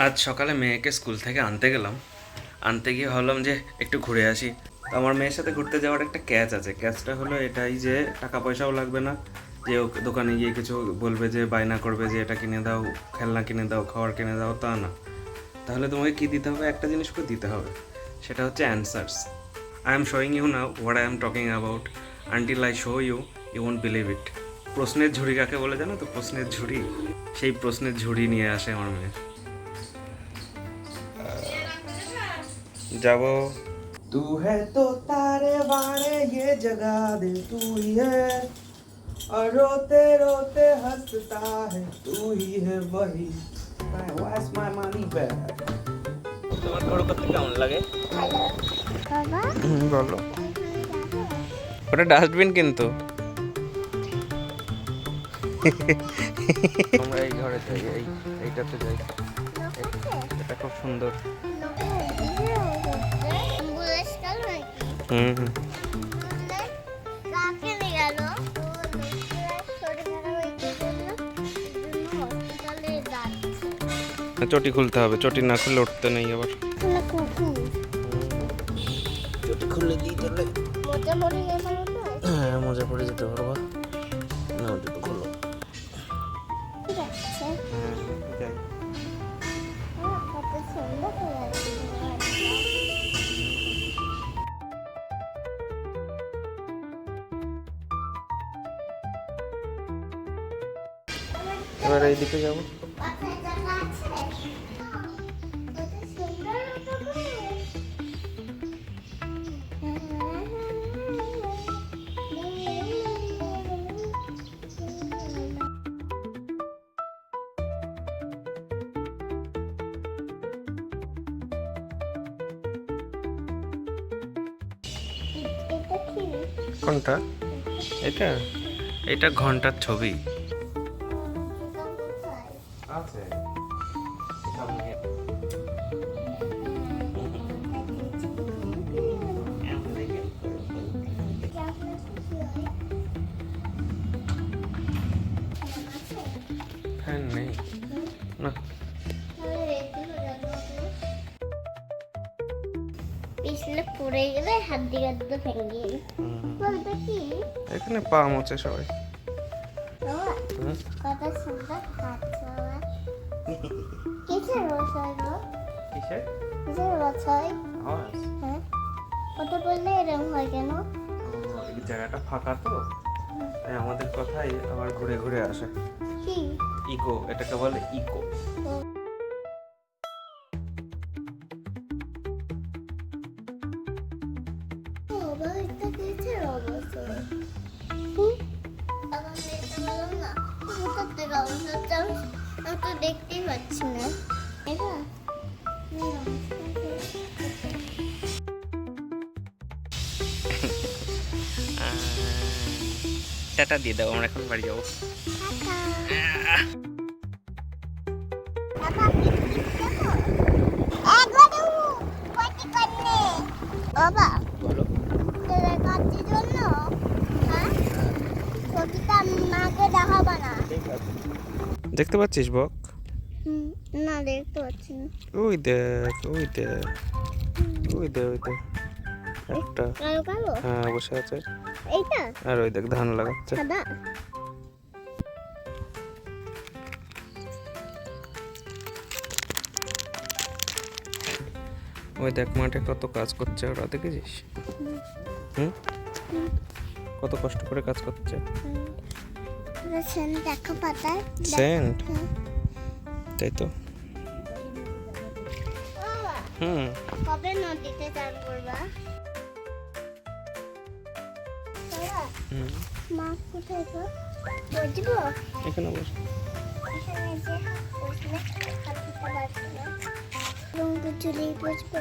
আজ সকালে মেয়েকে স্কুল থেকে আনতে গেলাম। আনতে গিয়ে ভাবলাম যে একটু ঘুরে আসি। তো আমার মেয়ের সাথে ঘুরতে যাওয়ার একটা ক্যাচ আছে। ক্যাচটা হলো এটাই যে টাকা পয়সাও লাগবে না, যে ও দোকানে গিয়ে কিছু বলবে যে বায়না করবে যে এটা কিনে দাও, খেলনা কিনে দাও, খাবার কিনে দাও, তা না। তাহলে তোমাকে কি দিতে হবে? একটা জিনিস করে দিতে হবে, সেটা হচ্ছে answers. I am showing you now what I am talking about. Until I show you, you won't believe it. প্রশ্নের ঝুড়ি কাকে বলে জানো তো? প্রশ্নের ঝুড়ি। সেই প্রশ্নের ঝুড়ি নিয়ে আসে আমার মেয়ে। যাবো। तू है तो तारे वारे ये जगा दे, तू ही है और रोते रोते हंसता है, तू ही है वही। Where's my money bag? তোমার বড় করতে কেমন লাগে? বাবা বলো। ওটা ডাস্টবিন কিন্তু। আমরা এই ঘরে যাই, এইটাতে যাই। এটা খুব সুন্দর। হুম। চটি খুলতে হবে, চটি না খুললে উঠতে নেই আবার। চটি খুলে দিয়ে দিলে হ্যাঁ মজা পড়ে যেতে পারবা না। ওটা তো খুলো। যাই। এবার এইদিকে যাবো। কোনটা? এটা এটা ঘন্টার ছবি আছে সামনে। ফ্যান নেই না। পিছলে পড়ে গেলে হাত দিয়ে ভেঙে গেলে বলবে কি এখানে পা মোছে সবাই। কত সুন্দর হাত বাবা। কিসের রসই গো? কিসের রসই? আওয়াজ। হ্যাঁ, কথা বললে এরকম হয় কেন? এই জায়গাটা ফাঁকা তো, তাই আমাদের কথাই আবার ঘুরে ঘুরে আসে। কি ইকো, এটাকে বলে ইকো। দেখতেই পাচ্ছি না। টাটা দিয়ে দাও, আমরা এখন বাড়ি যাবো। বাবা বলো। কাজের জন্য হ্যাঁ ছবিটা মাকে দেখাবো না। দেখতে পাচ্ছিস বক? না দেখতে পাচ্ছি না। ওই দেখ, ওই দেখ, ওই দেখ, ওই দেখ একটা। কালো কালো হ্যাঁ বসে আছে। এইটা আর ওই দেখ ধান লাগাচ্ছে। সাদা। ওই দেখ মাঠে কত কাজ করছে ওরা, দেখেছিস? হুম, কত কষ্ট করে কাজ করছে। সেন্ট দেখো পাতায় সেন্ট, তাই তো। হুম, কবে নদীতে চান করবা? মাছ কোথায় গো? বুঝবো এখানে বস। এখানে যে বসলে হাত দিতে পারছি না। রঙ চুলেই বুঝবো।